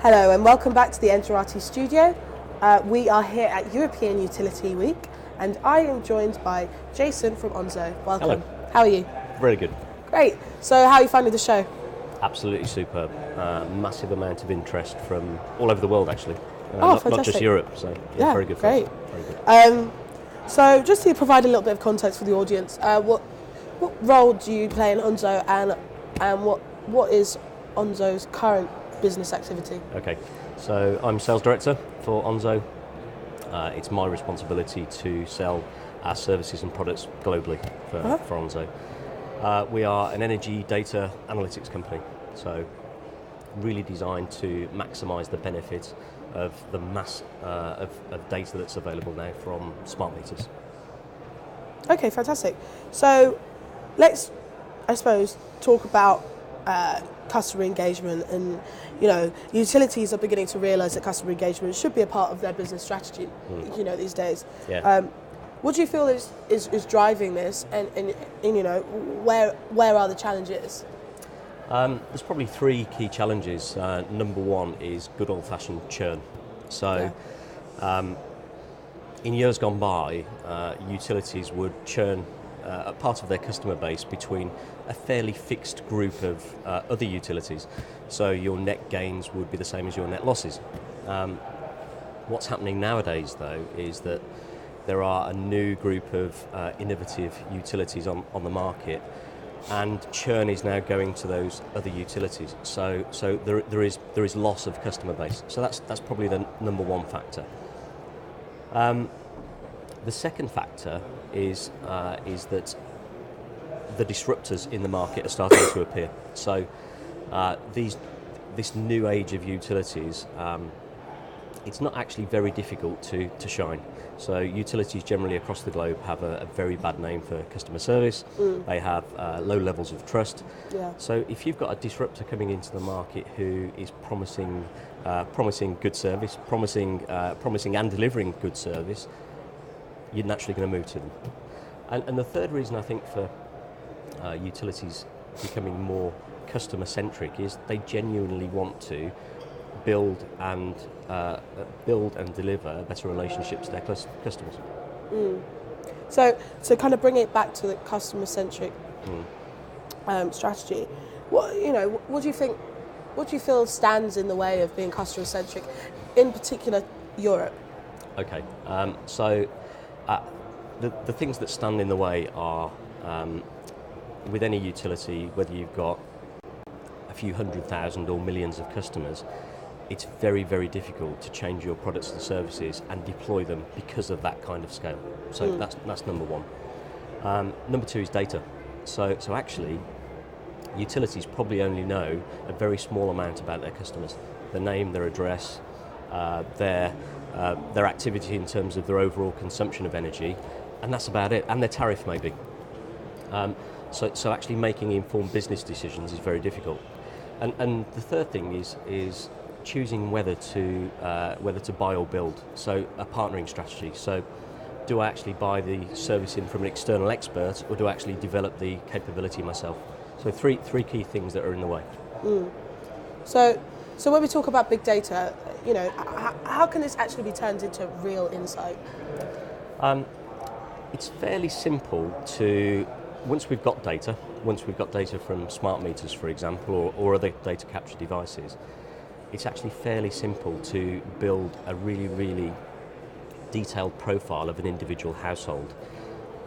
Hello and welcome back to the Engerati studio. We are here at European Utility Week and I am joined by Jason from Onzo. Welcome. Hello. How are you? Very good. Great. So how are you finding the show? Absolutely superb. Massive amount of interest from all over the world, actually. Fantastic. Not just Europe. So yeah, very good. Great. Very good. So just to provide a little bit of context for the audience, what role do you play in Onzo and what is Onzo's current business activity? Okay, so I'm sales director for Onzo. It's my responsibility to sell our services and products globally for Onzo. We are an energy data analytics company, so really designed to maximise the benefit of the mass of data that's available now from smart meters. Okay, fantastic. So let's, I suppose, talk about customer engagement, and utilities are beginning to realise that customer engagement should be a part of their business strategy. These days. Yeah. What do you feel is driving this, and where are the challenges? There's probably three key challenges. Number one is good old-fashioned churn. So, in years gone by, utilities would churn a part of their customer base between a fairly fixed group of other utilities. So your net gains would be the same as your net losses. What's happening nowadays, though, is that there are a new group of innovative utilities on the market, and churn is now going to those other utilities. So there is loss of customer base. So that's probably the number one factor. The second factor is that the disruptors in the market are starting to appear. So this new age of utilities, it's not actually very difficult to shine. So utilities generally across the globe have a very bad name for customer service. They have low levels of trust. Yeah. So if you've got a disruptor coming into the market who is promising good service, promising and delivering good service, you're naturally going to move to them. And the third reason I think for utilities becoming more customer-centric is they genuinely want to build and deliver better relationships to their customers. So kind of bring it back to the customer-centric strategy. What do you think? What do you feel stands in the way of being customer-centric, in particular Europe? Okay, so the things that stand in the way are with any utility, whether you've got a few 100,000 or millions of customers, it's very, very difficult to change your products and services and deploy them because of that kind of scale. So that's number one. Number two is data. So actually, utilities probably only know a very small amount about their customers: their name, their address, their activity in terms of their overall consumption of energy, and that's about it. And their tariff maybe. So actually making informed business decisions is very difficult. And the third thing is choosing whether to buy or build. So a partnering strategy. So do I actually buy the service in from an external expert, or do I actually develop the capability myself? So three key things that are in the way. So when we talk about big data, how can this actually be turned into real insight? It's fairly simple to, once we've got data from smart meters, for example, or other data capture devices, it's actually fairly simple to build a really, really detailed profile of an individual household,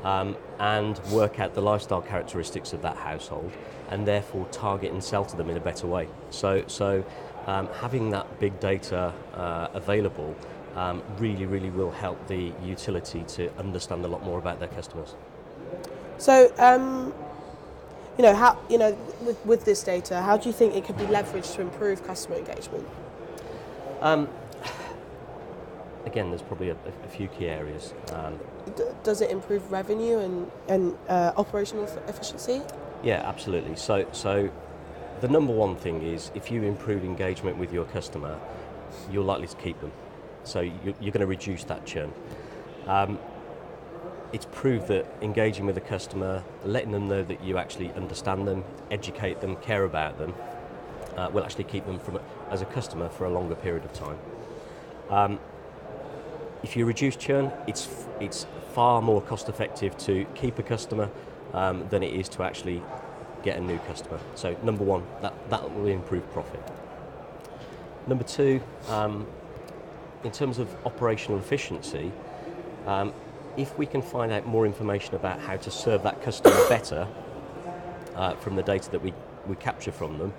and work out the lifestyle characteristics of that household, and therefore target and sell to them in a better way. So having that big data available really, really will help the utility to understand a lot more about their customers. So, with this data, how do you think it could be leveraged to improve customer engagement? Again, there's probably a few key areas. Does it improve revenue and operational efficiency? Yeah, absolutely. So the number one thing is, if you improve engagement with your customer, you're likely to keep them. So you're going to reduce that churn. It's proved that engaging with a customer, letting them know that you actually understand them, educate them, care about them, will actually keep them as a customer for a longer period of time. If you reduce churn, it's far more cost effective to keep a customer than it is to actually get a new customer. So number one, that will improve profit. Number two, in terms of operational efficiency, if we can find out more information about how to serve that customer better from the data that we capture from them,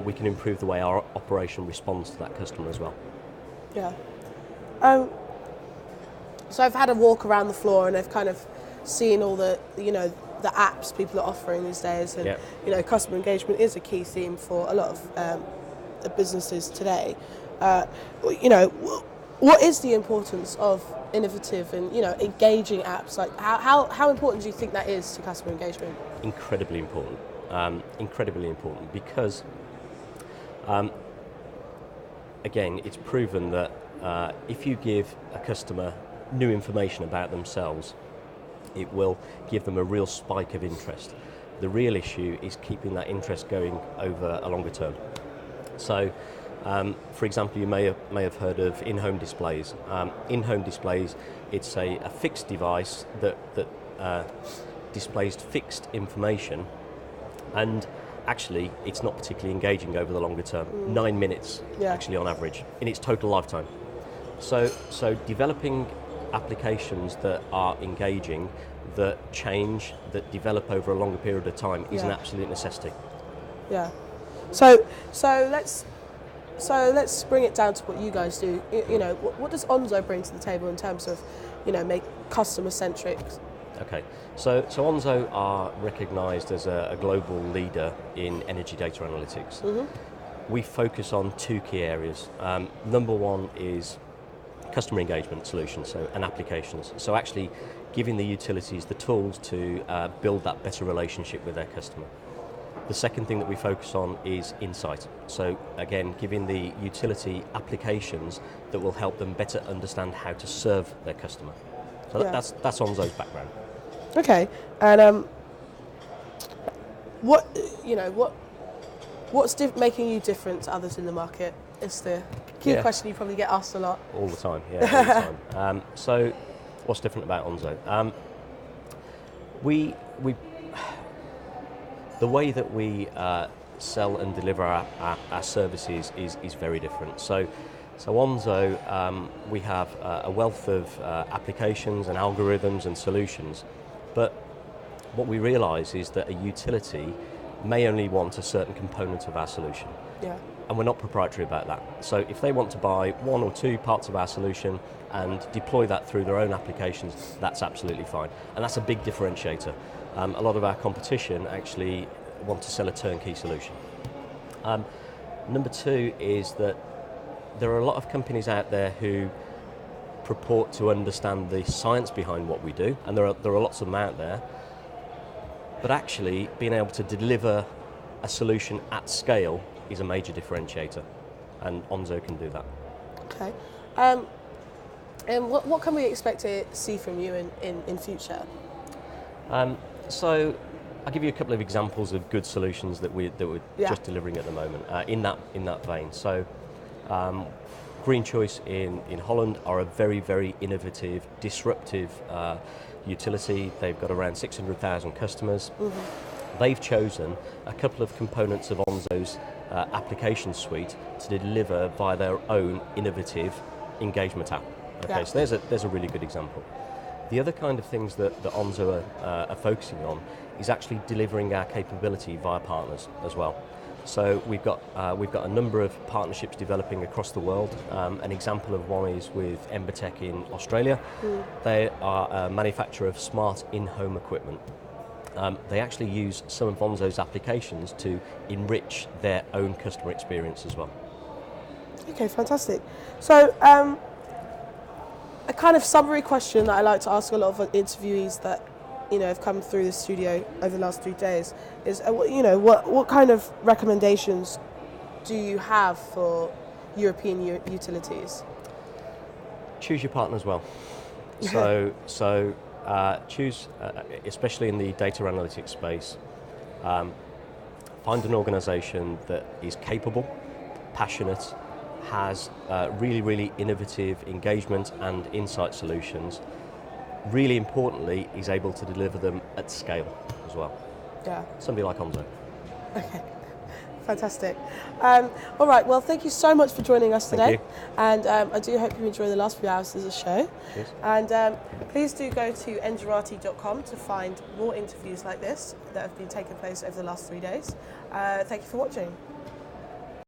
we can improve the way our operation responds to that customer as well. Yeah. So I've had a walk around the floor and I've kind of seen all the the apps people are offering these days, and customer engagement is a key theme for a lot of businesses today. What is the importance of innovative and engaging apps? Like how important do you think that is to customer engagement? Incredibly important. Incredibly important because again, it's proven that if you give a customer new information about themselves, it will give them a real spike of interest. The real issue is keeping that interest going over a longer term. So, for example, you may have heard of in-home displays. In-home displays, it's a fixed device that displays fixed information, and actually it's not particularly engaging over the longer term. 9 minutes actually on average in its total lifetime. So developing applications that are engaging, that change, that develop over a longer period of time is an absolute necessity. Yeah. So let's bring it down to what you guys do. What does Onzo bring to the table in terms of make customer centric? Okay, so Onzo are recognised as a global leader in energy data analytics. Mm-hmm. We focus on two key areas. Number one is customer engagement solutions and applications. So actually giving the utilities the tools to build that better relationship with their customer. The second thing that we focus on is insight. So again, giving the utility applications that will help them better understand how to serve their customer. So that's Onzo's background. Okay, and what's making you different to others in the market? Is the key question you probably get asked a lot. All the time, all the time. So, what's different about Onzo? We the way that we sell and deliver our services is very different. So Onzo, we have a wealth of applications and algorithms and solutions, but what we realise is that a utility may only want a certain component of our solution. Yeah. And we're not proprietary about that. So if they want to buy one or two parts of our solution and deploy that through their own applications, that's absolutely fine. And that's a big differentiator. A lot of our competition actually want to sell a turnkey solution. Number two is that there are a lot of companies out there who purport to understand the science behind what we do, and there are lots of them out there. But actually, being able to deliver a solution at scale is a major differentiator, and Onzo can do that. Okay. And what can we expect to see from you in future? So I'll give you a couple of examples of good solutions that we're just delivering at the moment in that vein. So Green Choice in Holland are a very, very innovative, disruptive utility. They've got around 600,000 customers. Mm-hmm. They've chosen a couple of components of Onzo's application suite to deliver via their own innovative engagement app. Okay, so there's a really good example. The other kind of things that Onzo are focusing on is actually delivering our capability via partners as well. So we've got a number of partnerships developing across the world. An example of one is with Engerati in Australia. They are a manufacturer of smart in-home equipment. They actually use some of Onzo's applications to enrich their own customer experience as well. Okay, fantastic. So a kind of summary question that I like to ask a lot of interviewees that have come through the studio over the last 3 days is what kind of recommendations do you have for European utilities? Choose your partners well. So choose, especially in the data analytics space, Find an organisation that is capable, passionate, has really, really innovative engagement and insight solutions. Really importantly, is able to deliver them at scale as well. Yeah. Somebody like Onzo. Okay. Fantastic. All right, well, thank you so much for joining us today. Thank you. And I do hope you enjoy the last few hours of the show. Cheers. And please do go to engerati.com to find more interviews like this that have been taking place over the last 3 days. Thank you for watching.